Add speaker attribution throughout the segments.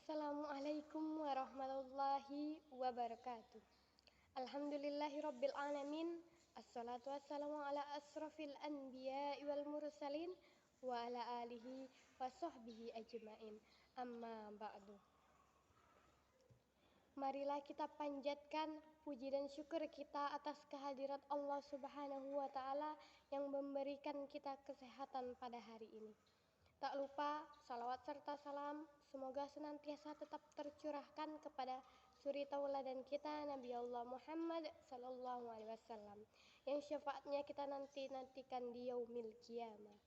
Speaker 1: Assalamualaikum warahmatullahi wabarakatuh. Alhamdulillahi rabbil alamin. Assalatu wassalamu ala asrafil anbiya'i wal mursalin wa ala alihi wa sahbihi ajma'in. Amma ba'du. Marilah kita panjatkan puji dan syukur kita atas kehadirat Allah Subhanahu wa ta'ala yang memberikan kita kesehatan pada hari ini. Tak lupa salawat serta salam semoga senantiasa tetap tercurahkan kepada suri tauladan kita Nabi Allah Muhammad sallallahu alaihi wasallam yang syafaatnya kita nantikan di yaumil qiyamah.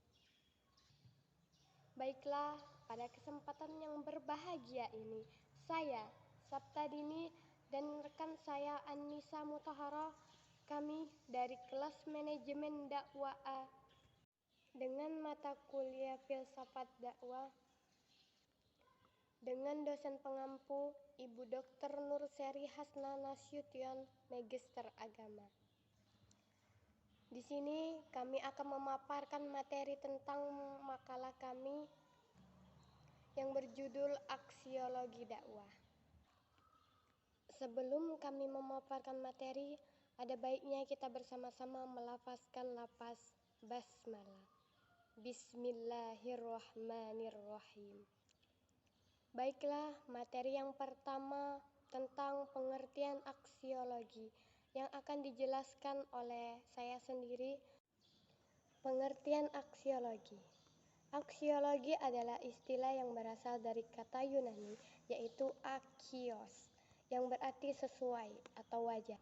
Speaker 1: Baiklah, pada kesempatan yang berbahagia ini saya Saptadini dan rekan saya Annisa Mutahara, kami dari kelas manajemen dakwah A dengan mata kuliah filsafat dakwah dengan dosen pengampu Ibu Dr. Nurseri Hasna Nasution, Magister Agama. Di sini kami akan memaparkan materi tentang makalah kami yang berjudul Aksiologi Dakwah. Sebelum kami memaparkan materi, ada baiknya kita bersama-sama melafazkan lafaz basmalah. Bismillahirrahmanirrahim. Baiklah, materi yang pertama tentang pengertian aksiologi yang akan dijelaskan oleh saya sendiri. Pengertian aksiologi. Aksiologi adalah istilah yang berasal dari kata Yunani yaitu akios yang berarti sesuai atau wajar.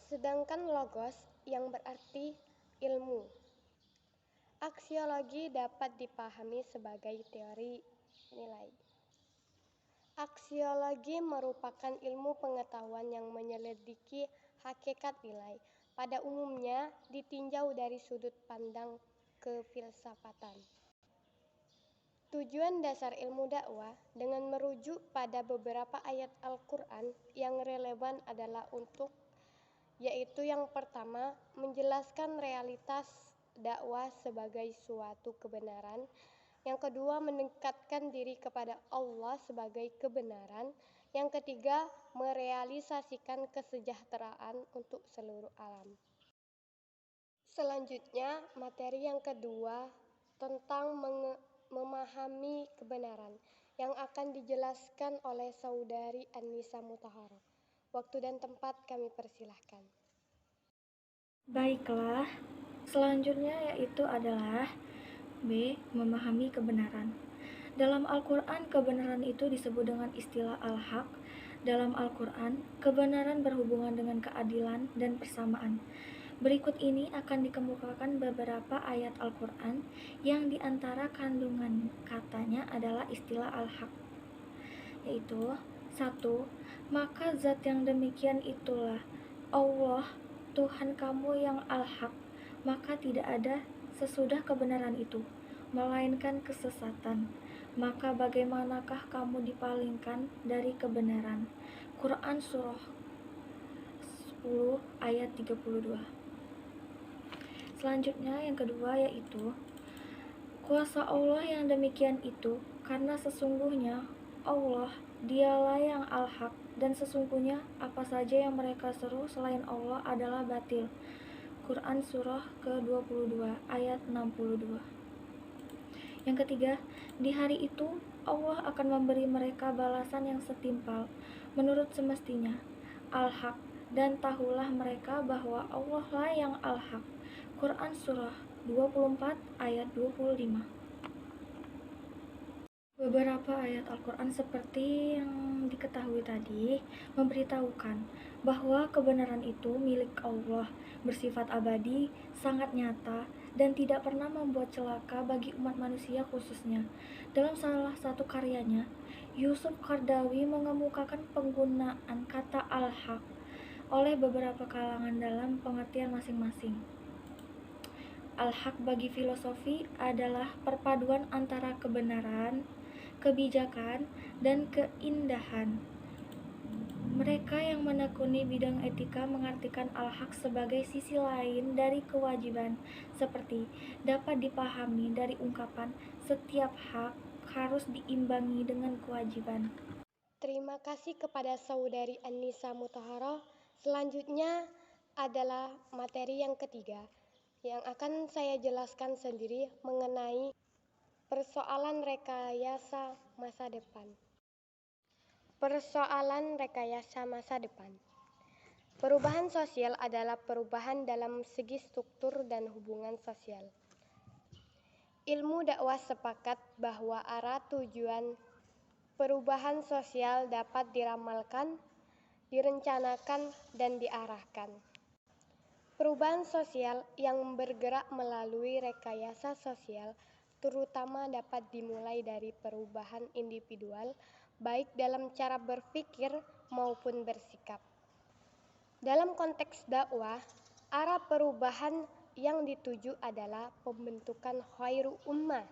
Speaker 1: Sedangkan logos yang berarti ilmu. Aksiologi dapat dipahami sebagai teori nilai. Aksiologi merupakan ilmu pengetahuan yang menyelidiki hakikat nilai. Pada umumnya ditinjau dari sudut pandang kefilsafatan. Tujuan dasar ilmu dakwah dengan merujuk pada beberapa ayat Al-Quran yang relevan adalah yaitu yang pertama, menjelaskan realitas dakwah sebagai suatu kebenaran. Yang kedua, mendekatkan diri kepada Allah sebagai kebenaran. Yang ketiga, merealisasikan kesejahteraan untuk seluruh alam. Selanjutnya, materi yang kedua tentang memahami kebenaran yang akan dijelaskan oleh saudari Annisa Mutahara. Waktu dan tempat kami persilahkan.
Speaker 2: Baiklah, selanjutnya yaitu adalah B. Memahami kebenaran. Dalam Al-Quran, kebenaran itu disebut dengan istilah al-haq. Dalam Al-Quran, kebenaran berhubungan dengan keadilan dan persamaan. Berikut ini akan dikemukakan beberapa ayat Al-Quran yang diantara kandungan katanya adalah istilah al-haq, yaitu 1. Maka zat yang demikian itulah Allah Tuhan kamu yang al-haq, maka tidak ada sesudah kebenaran itu, melainkan kesesatan. Maka bagaimanakah kamu dipalingkan dari kebenaran? Quran Surah 10 ayat 32. Selanjutnya yang kedua yaitu kuasa Allah yang demikian itu, karena sesungguhnya Allah dialah yang al-haq, dan sesungguhnya apa saja yang mereka seru selain Allah adalah batil. Quran Surah ke-22 ayat 62. Yang ketiga, di hari itu Allah akan memberi mereka balasan yang setimpal menurut semestinya, al-haq, dan tahulah mereka bahwa Allah lah yang al-haq. Quran Surah 24 ayat 25. Beberapa ayat Al-Quran seperti yang diketahui tadi memberitahukan bahwa kebenaran itu milik Allah, bersifat abadi, sangat nyata, dan tidak pernah membuat celaka bagi umat manusia khususnya. Dalam salah satu karyanya, Yusuf Qaradawi mengemukakan penggunaan kata al-haq oleh beberapa kalangan dalam pengertian masing-masing. Al-haq bagi filosofi adalah perpaduan antara kebenaran, kebijakan, dan keindahan. Mereka yang menekuni bidang etika mengartikan al-haq sebagai sisi lain dari kewajiban, seperti dapat dipahami dari ungkapan setiap hak harus diimbangi dengan kewajiban.
Speaker 1: Terima kasih kepada Saudari Annisa Mutahara. Selanjutnya adalah materi yang ketiga yang akan saya jelaskan sendiri mengenai persoalan rekayasa masa depan. Persoalan rekayasa masa depan. Perubahan sosial adalah perubahan dalam segi struktur dan hubungan sosial. Ilmu dakwah sepakat bahwa arah tujuan perubahan sosial dapat diramalkan, direncanakan, dan diarahkan. Perubahan sosial yang bergerak melalui rekayasa sosial terutama dapat dimulai dari perubahan individual, baik dalam cara berpikir maupun bersikap. Dalam konteks dakwah, arah perubahan yang dituju adalah pembentukan khairu ummah.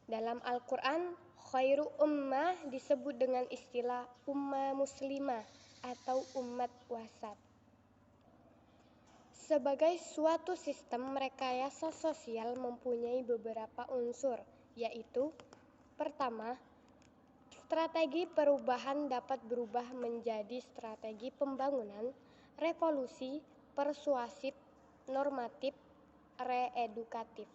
Speaker 1: Dalam Al-Quran, khairu ummah disebut dengan istilah ummah muslimah atau umat wasat. Sebagai suatu sistem rekayasa sosial mempunyai beberapa unsur, yaitu pertama, strategi perubahan dapat berubah menjadi strategi pembangunan, revolusi, persuasif, normatif, reedukatif.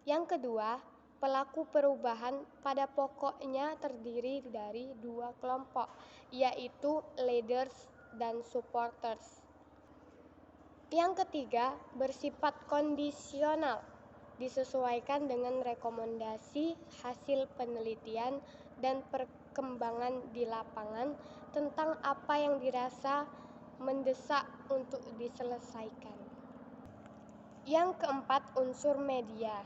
Speaker 1: Yang kedua, pelaku perubahan pada pokoknya terdiri dari dua kelompok, yaitu leaders dan supporters. Yang ketiga, bersifat kondisional, disesuaikan dengan rekomendasi hasil penelitian dan perkembangan di lapangan tentang apa yang dirasa mendesak untuk diselesaikan. Yang keempat, unsur media.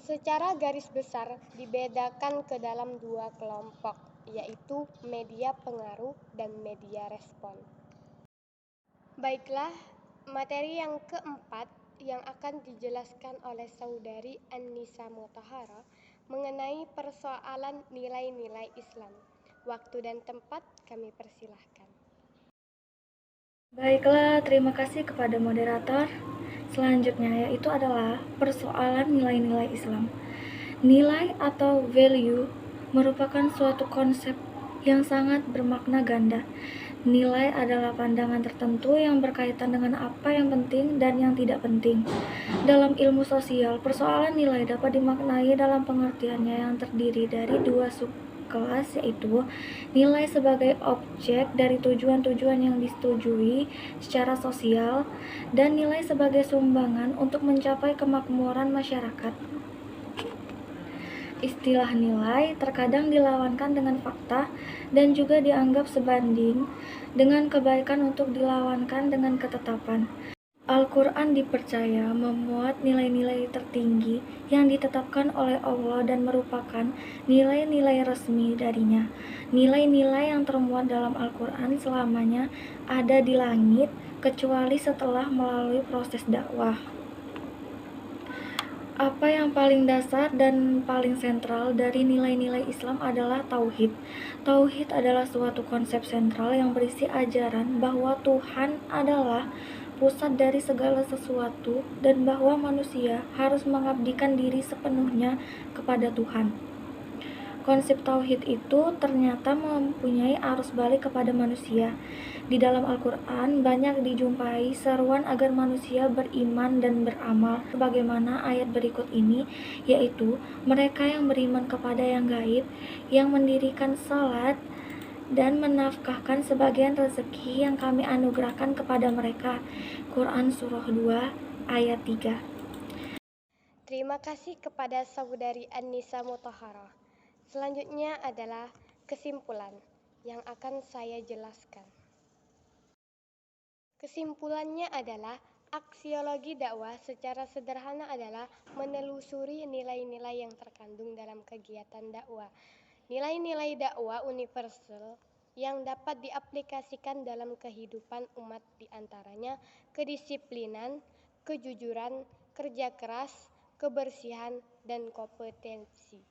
Speaker 1: Secara garis besar dibedakan ke dalam dua kelompok, yaitu media pengaruh dan media respon. Baiklah, materi yang keempat yang akan dijelaskan oleh Saudari Annisa Mutahara mengenai persoalan nilai-nilai Islam. Waktu dan tempat kami persilahkan.
Speaker 2: Baiklah, terima kasih kepada moderator. Selanjutnya yaitu adalah persoalan nilai-nilai Islam. Nilai atau value merupakan suatu konsep yang sangat bermakna ganda. Nilai adalah pandangan tertentu yang berkaitan dengan apa yang penting dan yang tidak penting. Dalam ilmu sosial, persoalan nilai dapat dimaknai dalam pengertiannya yang terdiri dari dua subkelas, yaitu nilai sebagai objek dari tujuan-tujuan yang disetujui secara sosial dan nilai sebagai sumbangan untuk mencapai kemakmuran masyarakat. Istilah nilai terkadang dilawankan dengan fakta dan juga dianggap sebanding dengan kebaikan untuk dilawankan dengan ketetapan. Al-Quran dipercaya memuat nilai-nilai tertinggi yang ditetapkan oleh Allah dan merupakan nilai-nilai resmi darinya. Nilai-nilai yang termuat dalam Al-Quran selamanya ada di langit kecuali setelah melalui proses dakwah. Apa yang paling dasar dan paling sentral dari nilai-nilai Islam adalah tauhid. Tauhid adalah suatu konsep sentral yang berisi ajaran bahwa Tuhan adalah pusat dari segala sesuatu dan bahwa manusia harus mengabdikan diri sepenuhnya kepada Tuhan. Konsep tauhid itu ternyata mempunyai arus balik kepada manusia. Di dalam Al-Quran banyak dijumpai seruan agar manusia beriman dan beramal sebagaimana ayat berikut ini, yaitu mereka yang beriman kepada yang gaib, yang mendirikan salat dan menafkahkan sebagian rezeki yang kami anugerahkan kepada mereka. Quran Surah 2 ayat 3.
Speaker 1: Terima kasih kepada Saudari Annisa Mutahara. Selanjutnya adalah kesimpulan yang akan saya jelaskan. Kesimpulannya adalah aksiologi dakwah secara sederhana adalah menelusuri nilai-nilai yang terkandung dalam kegiatan dakwah. Nilai-nilai dakwah universal yang dapat diaplikasikan dalam kehidupan umat diantaranya kedisiplinan, kejujuran, kerja keras, kebersihan, dan kompetensi.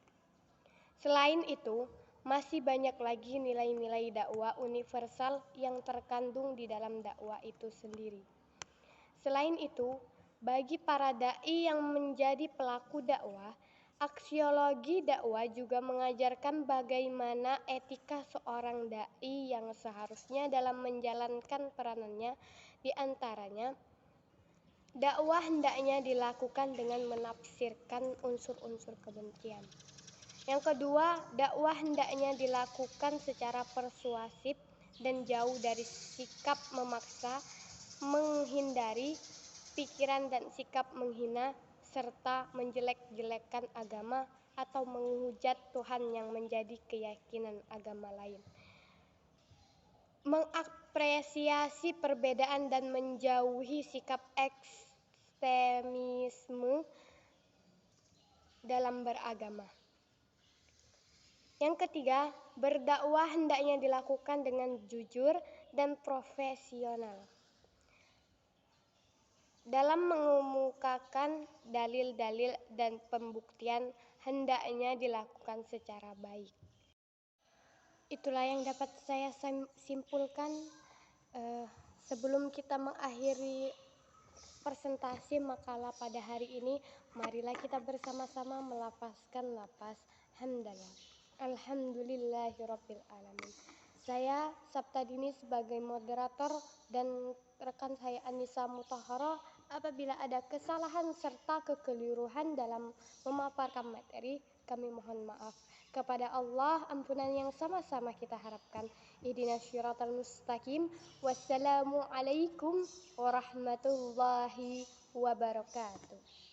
Speaker 1: Selain itu, masih banyak lagi nilai-nilai dakwah universal yang terkandung di dalam dakwah itu sendiri. Selain itu, bagi para dai yang menjadi pelaku dakwah, Aksiologi dakwah juga mengajarkan bagaimana etika seorang dai yang seharusnya dalam menjalankan peranannya, di antaranya dakwah hendaknya dilakukan dengan menafsirkan unsur-unsur kebencian. Yang kedua, dakwah hendaknya dilakukan secara persuasif dan jauh dari sikap memaksa, menghindari pikiran dan sikap menghina, serta menjelek-jelekan agama atau menghujat Tuhan yang menjadi keyakinan agama lain. Mengapresiasi perbedaan dan menjauhi sikap ekstremisme dalam beragama. Yang ketiga, berdakwah hendaknya dilakukan dengan jujur dan profesional. Dalam mengemukakan dalil-dalil dan pembuktian hendaknya dilakukan secara baik. Itulah yang dapat saya simpulkan. Sebelum kita mengakhiri presentasi makalah pada hari ini, marilah kita bersama-sama melafazkan lafaz hamdalah. Alhamdulillahirabbil alamin. Saya Saptadini sebagai moderator dan rekan saya Anissa Mutahara, apabila ada kesalahan serta kekeliruan dalam memaparkan materi, kami mohon maaf. Kepada Allah ampunan yang sama-sama kita harapkan. Ihdinas syiratal mustaqim. Wassalamualaikum warahmatullahi wabarakatuh.